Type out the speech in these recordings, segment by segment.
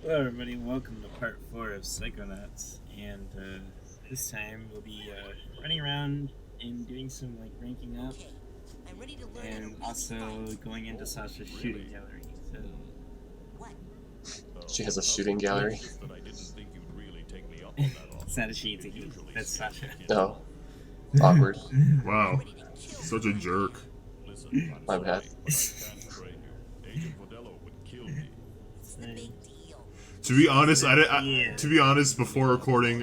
Hello, everybody. Welcome to part 4 of Psychonauts. And this time we'll be running around and doing some ranking up, and also going into Sasha's shooting gallery. So, She has a shooting gallery. it's not a she, it's a he. That's Sasha. No. Awkward. Wow. Such a jerk. My bad. To be honest, to be honest, before recording,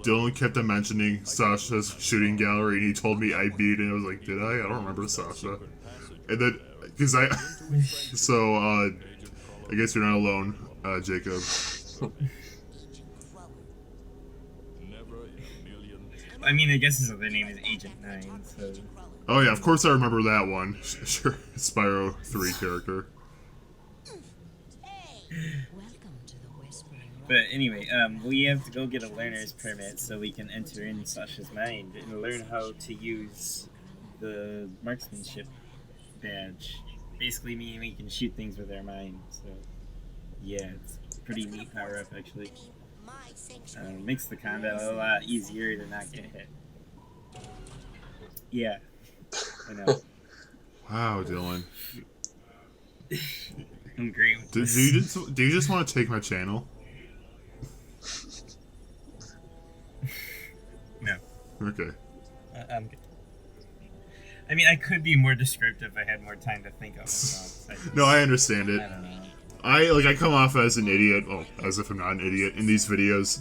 Dylan kept on mentioning Sasha's shooting gallery, and he told me I beat it, and I was like, did I? I don't remember Sasha. And then, because so, I guess you're not alone, Jacob. I mean, I guess his other name is Agent 9, so... Oh yeah, of course I remember that one. Sure, Spyro 3 character. But anyway, we have to go get a learner's permit so we can enter in Sasha's mind and learn how to use the marksmanship badge. Basically meaning we can shoot things with our mind, so yeah, it's a pretty neat power-up actually. Makes the combat a lot easier to not get hit. Yeah, I know. Wow, Dylan. I'm great with Do this. you just want to take my channel? No. Okay. I'm good. I mean, I could be more descriptive if I had more time to think of it. No, I understand it. I don't know. I come off as an idiot, well, as if I'm not an idiot in these videos,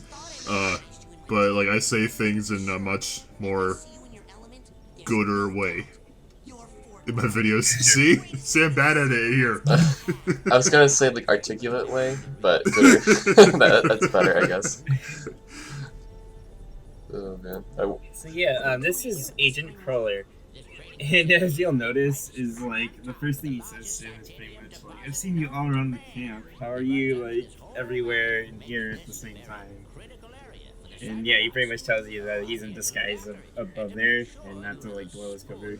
but I say things in a much more gooder way in my videos. See, I'm bad at it here. I was gonna say articulate way, but gooder. That's better, I guess. Oh man. So yeah, this is Agent Crawler. And as you'll notice, is the first thing he says to him is pretty much I've seen you all around the camp. How are you everywhere and here at the same time? And yeah, he pretty much tells you that he's in disguise above there and not to blow his cover.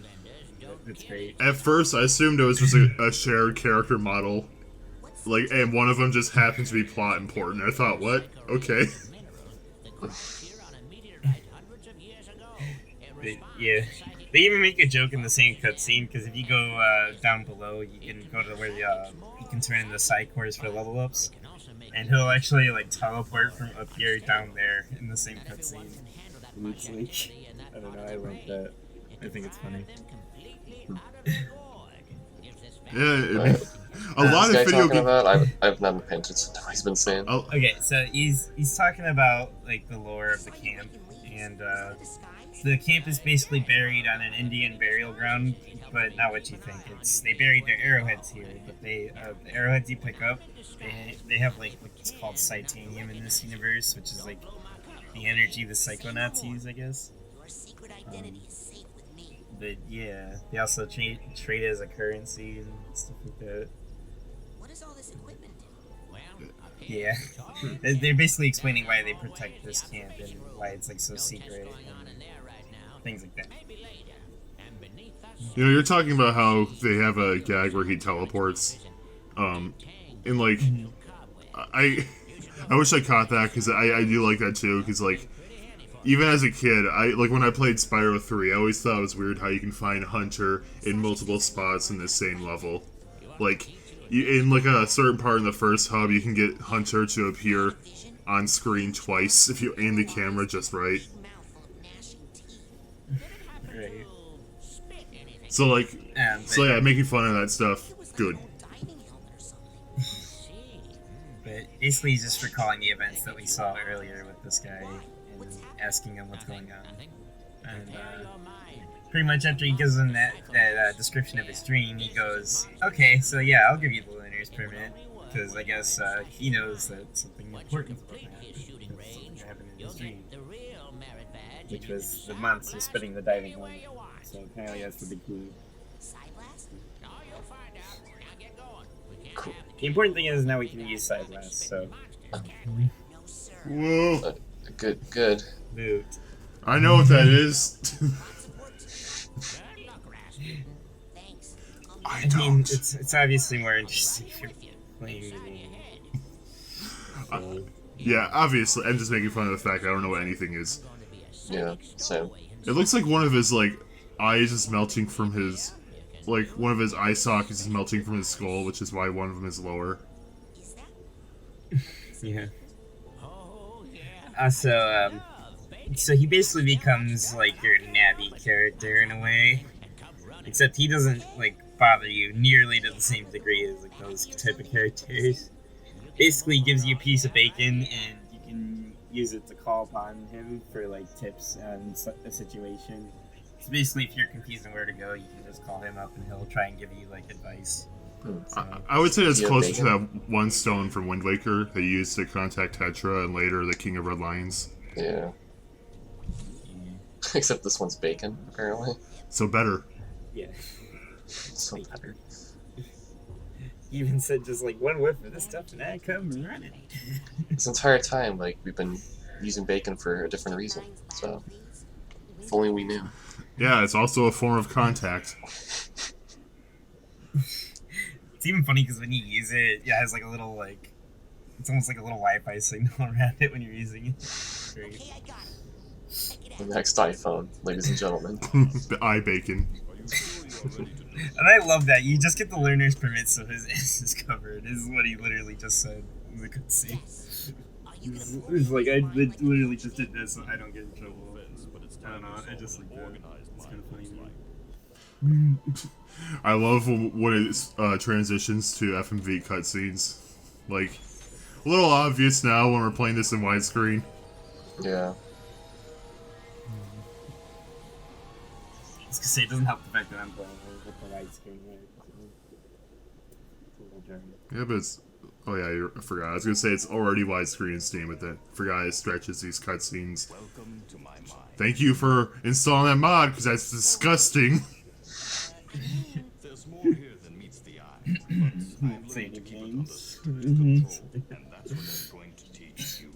That's great. At first, I assumed it was just a shared character model, and one of them just happens to be plot important. I thought, what? Okay. But, yeah. They even make a joke in the same cutscene, because if you go down below, you can go to where you can turn in the side cores for level ups, and he'll actually teleport from up here down there in the same cutscene. It's I don't know, I like that. I think it's funny. Yeah, a lot of video games. I've not been paying attention to what he's been saying. Okay, so he's talking about the lore of the camp, and the camp is basically buried on an Indian burial ground, but not what you think. They buried their arrowheads here, but the arrowheads you pick up, they have what's called Titanium in this universe, which is the energy the Psychonauts use, I guess. But yeah, they also trade it as a currency and stuff like that. What does all this equipment do? Yeah, they're basically explaining why they protect this camp and why it's so secret and things like that. You're talking about how they have a gag where he teleports, and I wish I caught that because I do like that too because even as a kid, when I played Spyro 3, I always thought it was weird how you can find Hunter in multiple spots in the same level. In a certain part in the first hub, you can get Hunter to appear on screen twice if you aim the camera just right. Right. So yeah, making fun of that stuff, good. But basically, he's just recalling the events that we saw earlier with this guy and asking him what's going on. And pretty much after he gives him that description of his dream, he goes, "Okay, so yeah, I'll give you the learner's permit because I guess he knows that something important is going to happen in his dream, which was the monster spitting the diving line. So apparently that's the big clue." Cool. The important thing is now we can use Side Blast, so... Whoa. Good. Moot. I know what that is. I mean, don't. it's obviously more interesting if you're playing the game. Yeah, obviously, I'm just making fun of the fact I don't know what anything is. Yeah, same. It looks like one of his, like, eyes is melting from his... Like, one of his eye sockets is melting from his skull, which is why one of them is lower. Yeah. Also, so he basically becomes like your Navi character in a way, except he doesn't like bother you nearly to the same degree as like those type of characters. Basically, he gives you a piece of bacon, and you can use it to call upon him for like tips on a situation. So basically, if you're confused on where to go, you can just call him up, and he'll try and give you like advice. So, I would say it's Yeah, closer bacon. to that one stone from Wind Waker that you used to contact Tetra and later the King of Red Lions. Yeah. Except this one's bacon, apparently. So better. yeah. So better. He even said just like one whiff of this stuff, and I come running. This entire time, like, we've been using bacon for a different reason. So, if only we knew. Yeah, it's also a form of contact. It's even funny because when you use it, it has like a little like, it's almost like a little Wi-Fi signal around it when you're using it. Great. Okay, I got it. The next iPhone, ladies and gentlemen. The eye bacon. And I love that you just get the learner's permit, so his ass is covered. This is what he literally just said in the cutscene. He's like, I literally just did this, so I don't get in trouble. I don't know. I just like that. It's kind of funny. To me. I love when it transitions to FMV cutscenes. Like, a little obvious now when we're playing this in widescreen. Yeah. I was gonna say, it doesn't help the fact that I'm playing with the widescreen. Right? It's a little jarring. Yeah, but it's... Oh yeah, I forgot. I was gonna say it's already widescreen in Steam, but then forgot it stretches these cutscenes. Thank you for installing that mod, because that's disgusting. There's more here than meets the eye. But I'm Say learning any to keep it names. under control, and that's what I'm going to teach you.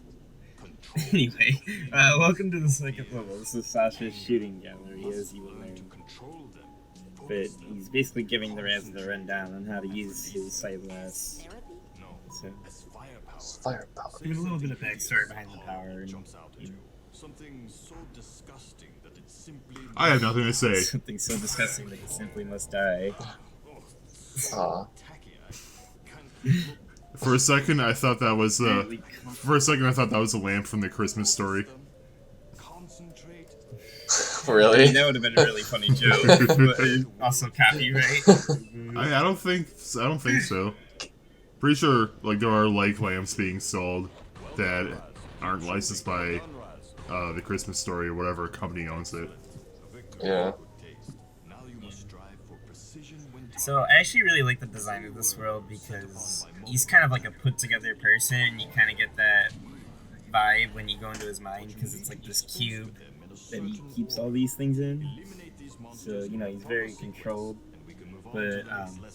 Control. Anyway, welcome to the second level. This is Sasha's shooting gallery, as you will Learn to learn. control them. But he's basically giving the Raz the rundown on how to use his sightless. Therapy? No, So, as firepower. Firepower. give a little bit of backstory behind the power. And, Jumps out at you you. know, Something so disgusting that it simply. I have nothing to say. something so disgusting that he simply must die. Aw. Tacky. I can't For a second, I thought that was the... Really For a second, I thought that was the lamp from the Christmas story. concentrate. I mean, Really? that would have been a really funny joke, but also copyright. I don't think so. Pretty sure like there are like lamps being sold that aren't licensed by the Christmas Story or whatever company owns it. Yeah. Now you must strive for precision when So I actually really like the design of this world because he's kind of like a put together person. And you kind of get that vibe when you go into his mind because it's like this cube that he keeps all these things in. So you know he's very controlled. But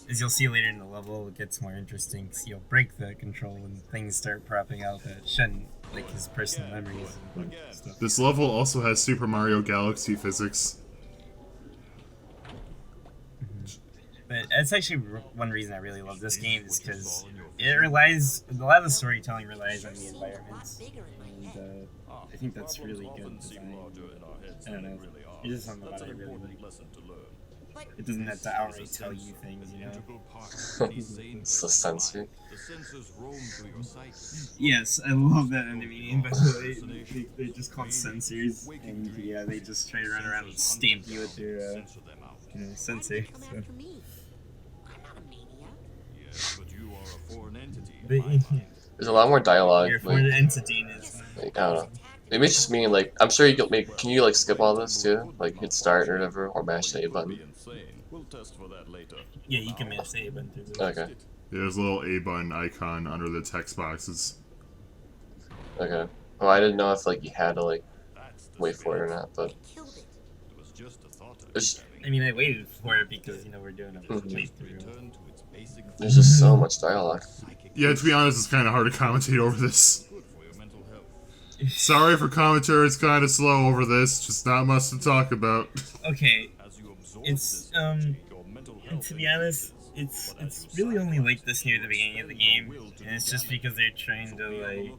as you'll see later in the level, it gets more interesting because you'll break the control and things start popping out that shouldn't, like his personal memories and stuff. This level also has Super Mario Galaxy physics. But that's actually one reason I really love this game is because it relies, a lot of the storytelling relies on the environments, and I think that's really good design. I don't know, it's just something about it I really like. It doesn't have to outright tell you things, you know? It's the sensor. the sensors roam through your sight. Yes, I love that enemy, by the way. They're just called sensors, and yeah, they just try to run around and stamp you with their Censor them out. sensor. Come So. after me. I'm not a maniac. Yes, but you are a foreign entity. But, There's a lot more dialogue. your Like, foreign entity is. like, I don't know. Maybe it's just me. Like, I'm sure you can make. Can you like skip all this too? Like hit start or whatever, or mash the A button. Insane. We'll test for that later. Yeah, you can mash the A button through this. Okay. There's a little A button icon under the text boxes. Okay. Well, I didn't know if like you had to like That's the wait for it or spirit. not, but Killed it. It was just a thought. I It's- was having. I mean, I waited for it because, we're doing a Mhm. playthrough. Return to its basic there's just so much dialogue. psychic. Yeah, to be honest, it's kind of hard to commentate over this. Good for your mental health. Sorry for commentary, it's kind of slow over this. Just not much to talk about. Okay, As you absorb It's, this energy, your mental and health to be honest, it's really only like this near the beginning of the game, and it's just because they're trying to like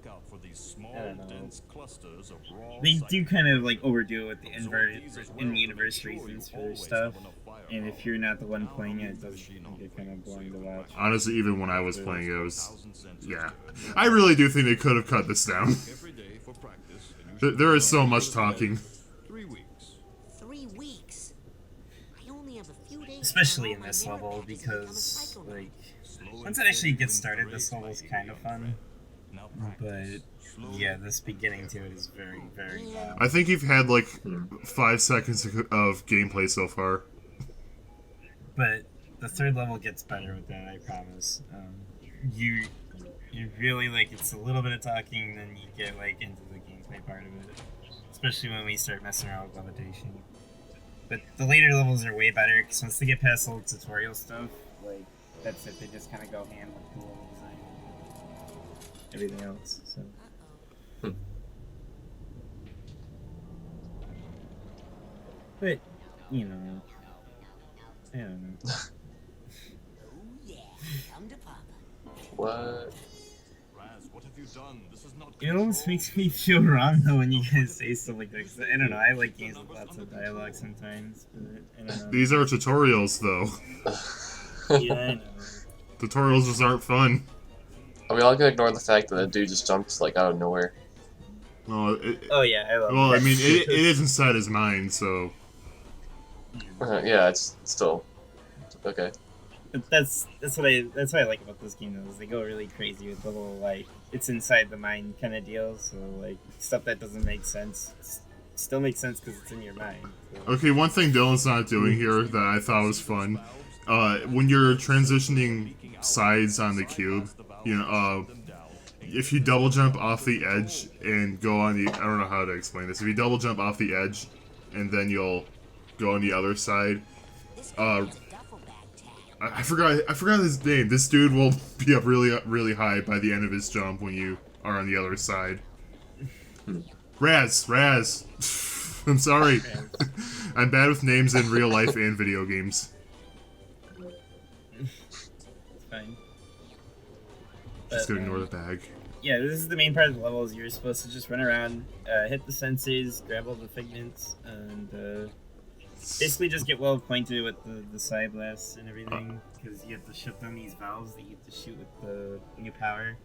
I don't know. They do kind of like overdo it with the in-universe reasons for stuff, and if you're not the one playing it, it does get kind of boring to watch. Honestly, even when I was playing it, yeah. I really do think they could have cut this down. There is so much talking. 3 weeks. I only have a few days. Especially in this level, because like once it actually gets started, this level is kind of fun. But yeah, this beginning to it is very, very long. I think you've had like 5 seconds of gameplay so far. But the third level gets better with that, I promise. You really like it's a little bit of talking, then you get like into the gameplay part of it. Especially when we start messing around with levitation. But the later levels are way better because once they get past all the tutorial stuff, like that's it. They just kind of go ham with the level design and everything else. So. But you know, I don't know. Oh yeah, come to Papa. What? Raz, what have you done? This is not It almost control. makes me feel wrong though when you guys say stuff like that. 'Cause I don't know. I like games with lots of dialogue sometimes, but I don't know. These are tutorials, though. Yeah, I know. Tutorials just aren't fun. Are we all gonna ignore the fact that the dude just jumps like out of nowhere? Well, Oh yeah, I love. well, that. I mean, it is inside his mind, so Yeah, it's still okay. But that's what I like about this game though. Is they go really crazy with the whole like it's inside the mind kind of deal. So like stuff that doesn't make sense still makes sense because it's in your mind. So. okay. One thing Dylan's not doing here that I thought was fun, when you're transitioning sides on the cube, you know, if you double jump off the edge and go on the, I don't know how to explain this. If you double jump off the edge, and then you'll go on the other side. I forgot his name. This dude will be up really high by the end of his jump when you are on the other side. Raz. I'm sorry. I'm bad with names in real life and video games. It's fine. Just But, gonna ignore the bag. Yeah, this is the main part of the level. Is you're supposed to just run around, hit the sensors, grab all the figments, and basically just get well acquainted with the side blasts and everything. Because you have to shut down these valves that you have to shoot with the new power.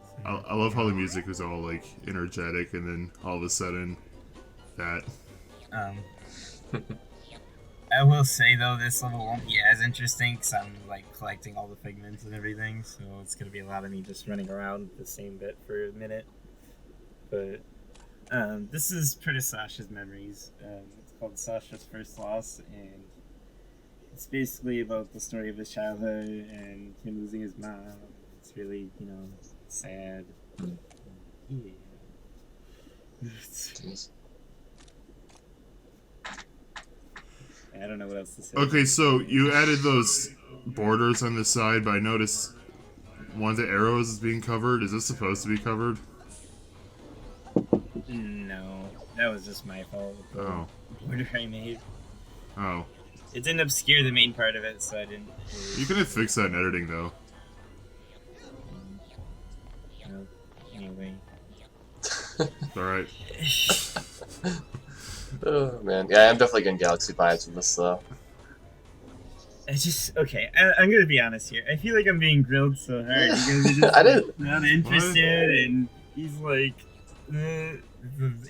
So, I love how the music was all like energetic, and then all of a sudden, that. I will say though, this level won't be as interesting because I'm like collecting all the figments and everything, so it's gonna be a lot of me just running around the same bit for a minute. But this is Pretty Sasha's Memories. It's called Sasha's First Loss, and it's basically about the story of his childhood and him losing his mom. It's really, sad. Yeah. Jeez. I don't know what else to say. Okay, so you added those borders on the side, but I noticed one of the arrows is being covered. Is this supposed to be covered? No, that was just my fault with the Oh. border I made. Oh. It didn't obscure the main part of it, so I didn't. You can fix that in editing, though. No, anyway. Alright. Oh man, yeah, I'm definitely getting Galaxy vibes with this though. I'm gonna be honest here. I feel like I'm being grilled so hard because he's just I didn't. not interested, and he's like, the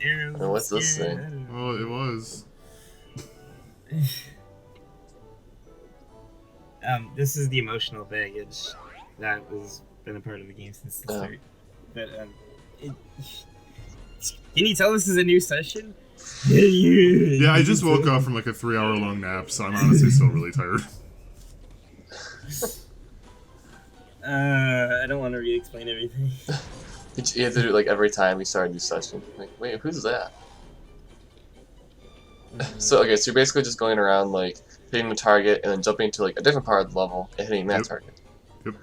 arrows. Well, what's this obscure, thing? I don't know. Well, it was. This is the emotional baggage that has been a part of the game since the Oh. start. But can you tell this is a new session? Yeah, I just woke up from like a 3-hour-long nap, so I'm honestly still really tired. I don't want to re-explain everything. You have to do it like every time we start a new session. Like, wait, who's that? So okay, so you're basically just going around like hitting the target and then jumping to like a different part of the level and hitting that Yep. target. Yep.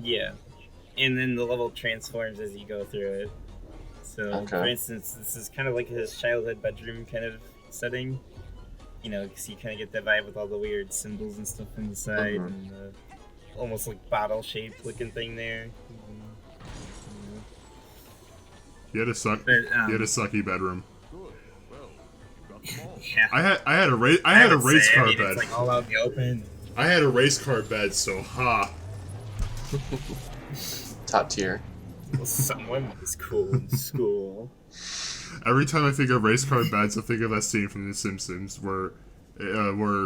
Yeah, and then the level transforms as you go through it. So, Okay. for instance, this is kind of like his childhood bedroom kind of setting. you know, because you kind of get that vibe with all the weird symbols and stuff on the side, Mhm. and the almost like bottle-shaped looking thing there. He had a suck. But, He had a sucky bedroom. Good. Well, you got them all. Yeah. I had a would race say, car I mean, bed. It's like all out in the open. I had a race car bed, so ha. Top tier. Well, someone was cool in school. Every time I think of race car beds, I think of that scene from The Simpsons where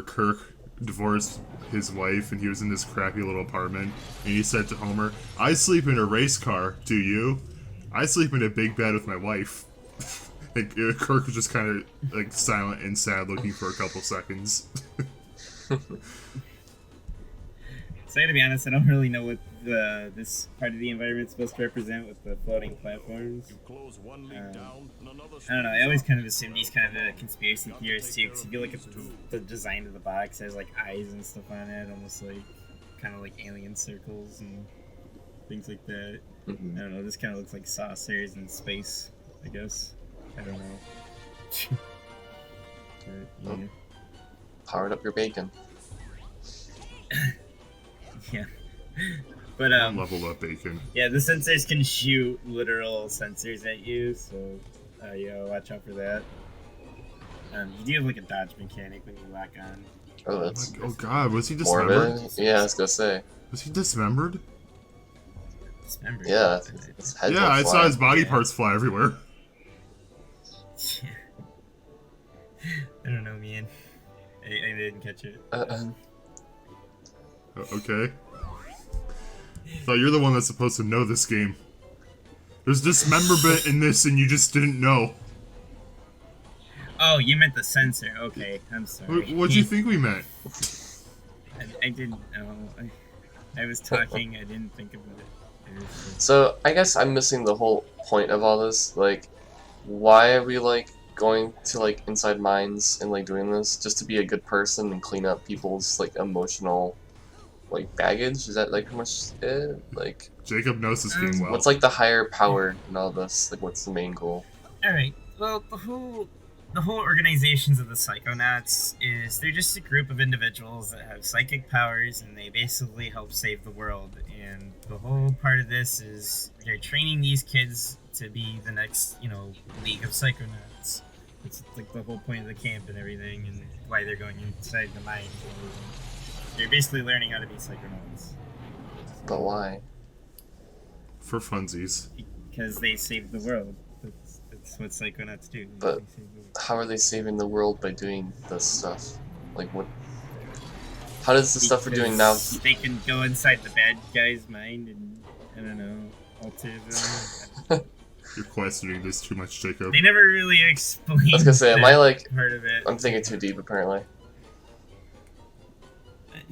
Kirk divorced his wife and he was in this crappy little apartment, and he said to Homer, "I sleep in a race car. Do you? I sleep in a big bed with my wife." Like, Kirk was just kind of like silent and sad, looking for a couple seconds. So I gotta be honest, I don't really know what this part of the environment's supposed to represent with the floating platforms. You close one lead down and another. I don't know. I always kind of assumed he's kind of a conspiracy theorist too, because if you look at the design of the box, it has like eyes and stuff on it, almost like kind of like alien circles and things like that. Mhm. I don't know. This kind of looks like saucers in space, I guess. I don't know. But, yeah. Powered up your bacon. Yeah. But Level up bacon. yeah, the sensors can shoot literal sensors at you, so yeah, watch out for that. You do have like a dodge mechanic when you lock on. Oh, that's Oh God, was he more of dismembered? it. Yeah, I was gonna say. Was he dismembered? Dismember. Yeah, his head Yeah, I went saw flying. his body Yeah. parts fly everywhere. I don't know, man. I didn't catch it. Okay. So you're the one that's supposed to know this game. There's dismemberment in this, and you just didn't know. Oh, you meant the sensor. Okay, I'm sorry. What'd you think we meant? I didn't know. I was talking. I didn't think of it. So I guess I'm missing the whole point of all this. Like, why are we like going to like inside mines and like doing this just to be a good person and clean up people's like emotional like baggage? Is that like pretty much it? Like, Jacob knows this game well. what's like the higher power in all this? Like, what's the main goal? All right. Well, the whole organizations of the Psychonauts is they're just a group of individuals that have psychic powers, and they basically help save the world. And the whole part of this is they're training these kids to be the next, League of Psychonauts. It's like the whole point of the camp and everything, and why they're going inside the mines. And everything. They're basically learning how to be Psychonauts But why? For funsies. because they save the world. That's what Psychonauts do. But- They save the world. How are they saving the world by doing this stuff? Like, what? How does the stuff we're doing now? Because they can go inside the bad guy's mind and, I don't know, alter them. You're questioning this too much, Jacob. They never really explain I was gonna say, am I like? part of it. I'm thinking too deep, apparently.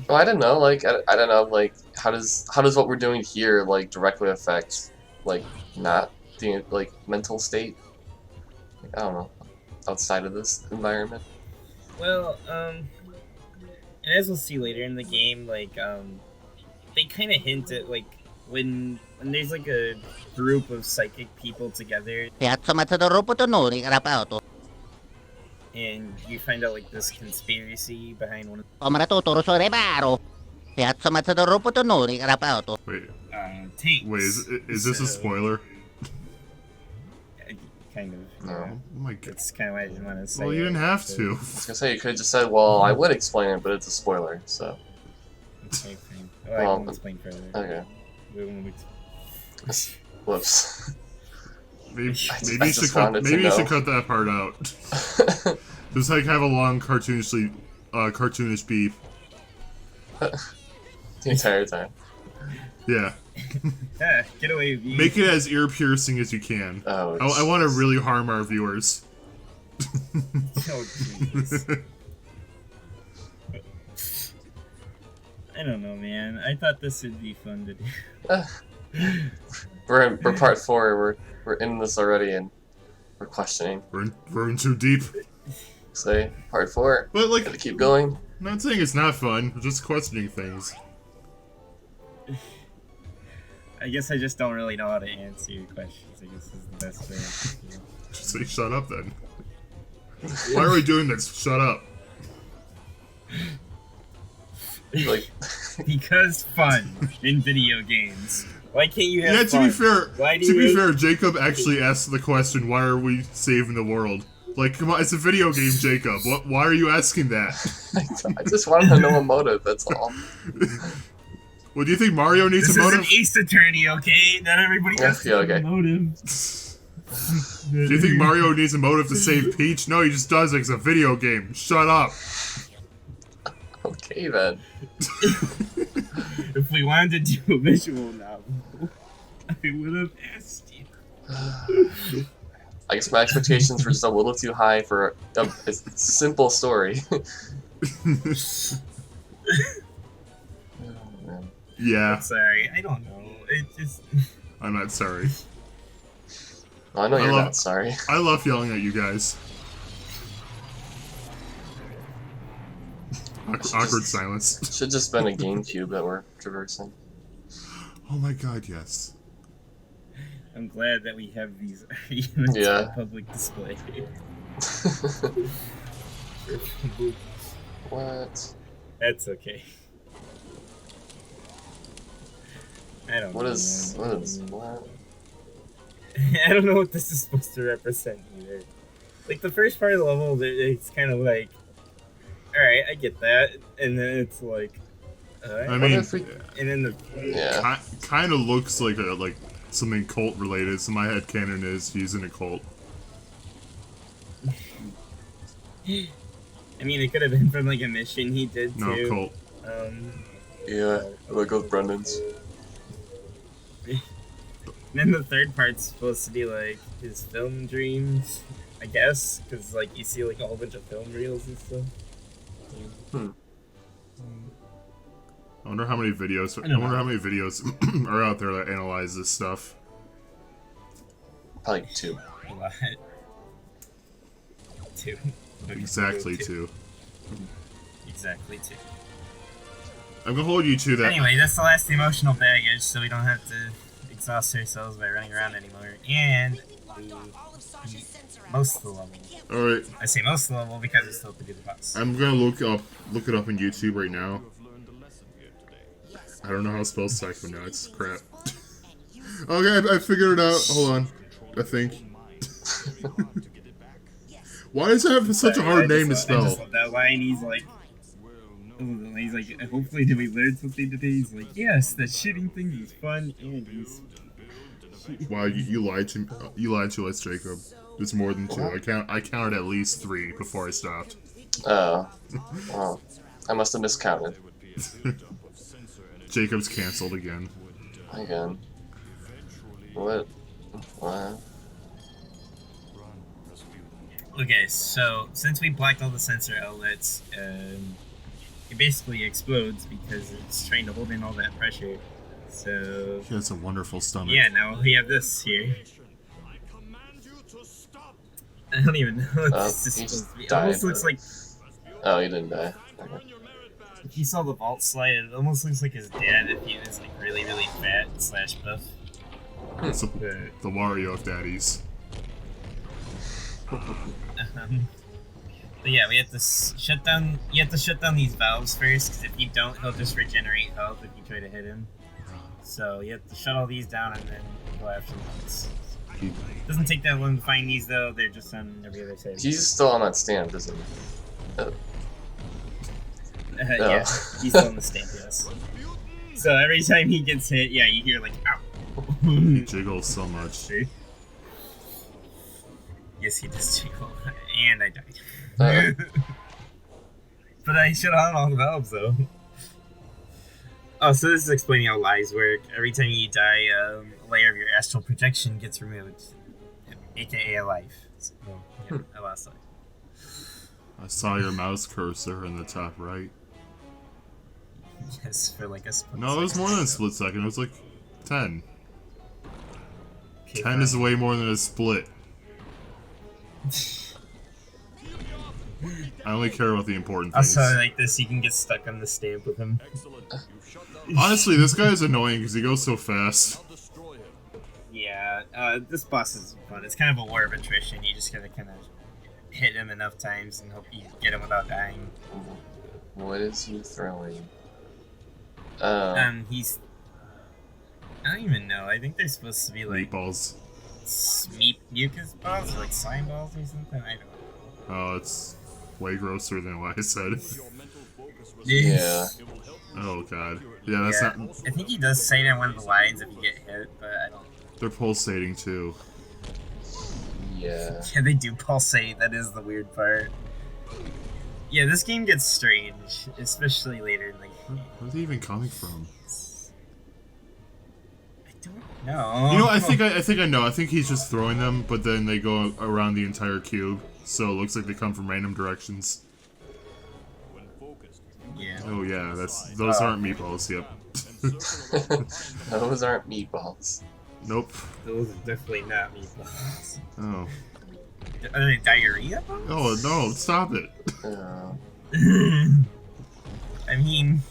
Well, I don't know. Like, I don't know. Like, how does what we're doing here like directly affect like not the like mental state? Like, I don't know. Outside of this environment. Well, and as we'll see later in the game, like, they kind of hint at, like, when there's, like, a group of psychic people together, Piazza Matadoropotonori, Rapauto. and you find out, like, this conspiracy behind one of Omarato Toroso Rebaro. Piazza Matadoropotonori, Rapauto. Wait, the tanks. wait, is this a So, spoiler? Kind of. No. Yeah. Oh my god. That's kind of why I didn't want to say Well, you it, didn't have but- to. I was gonna say you could have just said, "Well, I would explain it, but it's a spoiler." So Okay, fine. Well, I Well, won't explain further. okay. We won't Whoops. Maybe, I maybe you just should cut. wanted to Maybe you should know. cut that part out. Just like have a long cartoonish beep. The entire time. Yeah. Ah, get away with you. Make it as ear piercing as you can. Oh. I want to really harm our viewers. Oh, jeez. I don't know, man. I thought this would be fun to do. We're part 4. We're in this already, and we're questioning. We're in too deep. Say part 4. But like, Gotta keep going. I'm not saying it's not fun. We're just questioning things. I guess I just don't really know how to answer your questions. I guess is the best way. Just say shut up then. Why are we doing this? Shut up. Like, Because fun in video games. Why can't you have Yeah, fun? to be fair, Why do to you be hate- fair, Jacob actually asked the question, "Why are we saving the world?" Like, come on, it's a video game, Jacob. Why are you asking that? I just wanted to know a motive, that's all. Well, do you think Mario needs This a is an motive? Ace Attorney, okay? Not everybody has to Yeah, have a okay. motive. Do you think Mario needs a motive to save Peach? No, he just does it. It's a video game. Shut up. Okay then. If we wanted to do a visual novel, I would have asked you. I guess my expectations were just a little too high for a simple story. Oh, man. Yeah, Sorry, I don't know. It just. I'm not sorry. Well, I know I you're love- not sorry. I love yelling at you guys. Awkward silence. Should just been a GameCube that we're traversing. Oh my god, yes. I'm glad that we have these arguments Yeah. on public display. What? That's okay. I don't What know. is? man. What is? What? I don't know what this is supposed to represent either. Like the first part of the level, it's kind of like, all right, I get that, and then it's like, I What mean, if we- and then the Yeah. kind of looks like something cult related. So my head canon is he's in a cult. I mean, it could have been from like a mission he did No, too. cult. Yeah. I like with Brendan's. Then the third part's supposed to be like his film dreams, I guess, because like you see like a whole bunch of film reels and stuff. I wonder how many videos. I don't wonder know. how many videos are out there that analyze this stuff. Probably 2. A lot. Two. Exactly Two. two. Exactly two. I'm gonna hold you to that. Anyway, that's the last emotional baggage, so we don't have to exhaust ourselves by running around anymore. And we beat most of the level. All right, I say most of the level because we still have to do the boss. I'm gonna look it up on YouTube right now. I don't know how to spell psycho now. It's crap. Okay, I figured it out. Hold on. I think. Why does it have such a hard name to I just spell? love that line. He's like, hopefully did we learn something today? He's like, yes, that shooting thing is fun and he's. Wow, you lied to me. You lied to us, Jacob. It's more than 2. I counted at least 3 before I stopped. Oh. Well, I must have miscounted. Jacob's canceled again. Again. What? What? Okay, so since we blocked all the sensor outlets, it basically explodes because it's trying to hold in all that pressure. So He has a wonderful stomach. yeah, now we have this here. I don't even know what this is he supposed to be. It died, almost looks like Oh, he didn't die. Okay. if you saw the vault slide. It almost looks like his dad if he was like really, really fat / buff. It's the Wario of daddies. But yeah, we have to shut down. You have to shut down these valves first, because if you don't, he'll just regenerate health if you try to hit him. So you have to shut all these down and then go after these. He- Doesn't take that long to find these though. They're just on every other side. He's still on that stamp, isn't he? Yeah, he's still on the stamp. Yes. So every time he gets hit, yeah, you hear like ow. He jiggles so much. See? Yes, he does jiggle, and I died. But I shut on all the valves though. Oh, so this is explaining how lies work. Every time you die, a layer of your astral projection gets removed, aka a life. So, yeah, I lost life. I saw your mouse cursor in the top right. Yes, for like a split No, it was second. more than a split second. It was like 10. Okay, 10 is fine. way more than a split. I only care about the important things. Also, like this, you can get stuck on the stamp with him. Honestly, this guy is annoying because he goes so fast. Yeah, this boss is fun. It's kind of a war of attrition. You just gotta kind of hit him enough times and hope you get him without dying. What is he throwing? He's. I don't even know. I think they're supposed to be like Meatballs. mucus balls or like slime balls or something. I don't know. Oh, it's way grosser than what I said. Yeah. Oh god. Yeah, that's Yeah. not. I think he does say it in one of the lines if you get hit, but I don't. They're pulsating too. Yeah. Yeah, they do pulsate. That is the weird part. Yeah, this game gets strange, especially later in the game. Where's he even coming from? I don't know. You know, I think I know. I think he's just throwing them, but then they go around the entire cube, so it looks like they come from random directions. Yeah. Oh yeah, those aren't meatballs. Yep. Those aren't meatballs. Nope. Those are definitely not meatballs. Oh. Are they diarrhea? Oh no! Stop it. I mean,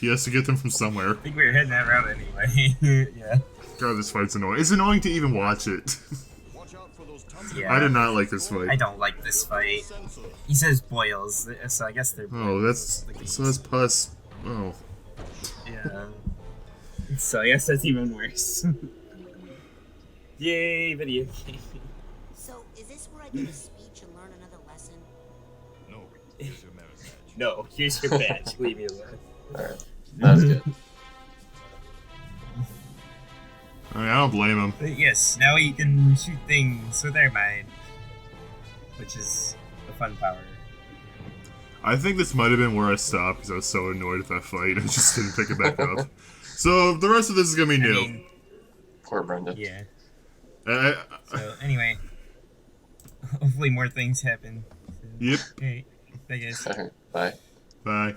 He has to get them from somewhere. I think we were heading that route anyway. Yeah. God, this fight's annoying. It's annoying to even watch it. Yeah. I did not like this I fight. don't like this fight. He says boils, so I guess they're. Oh, that's pus. Oh. Yeah. So I guess that's even worse. Yay, video game. So, is this where I give a speech and learn another lesson? No, here's your merit badge. No, here's your badge. Leave me alone. Alright. That's good. I mean, I don't blame him. But yes, now you can shoot things with air mind, which is a fun power. I think this might have been where I stopped because I was so annoyed at that fight. I just didn't pick it back up. So the rest of this is gonna be I new. mean, Poor Brendan. yeah. I- So anyway, hopefully more things happen. yep. Okay, bye guys. Alright, bye. Bye.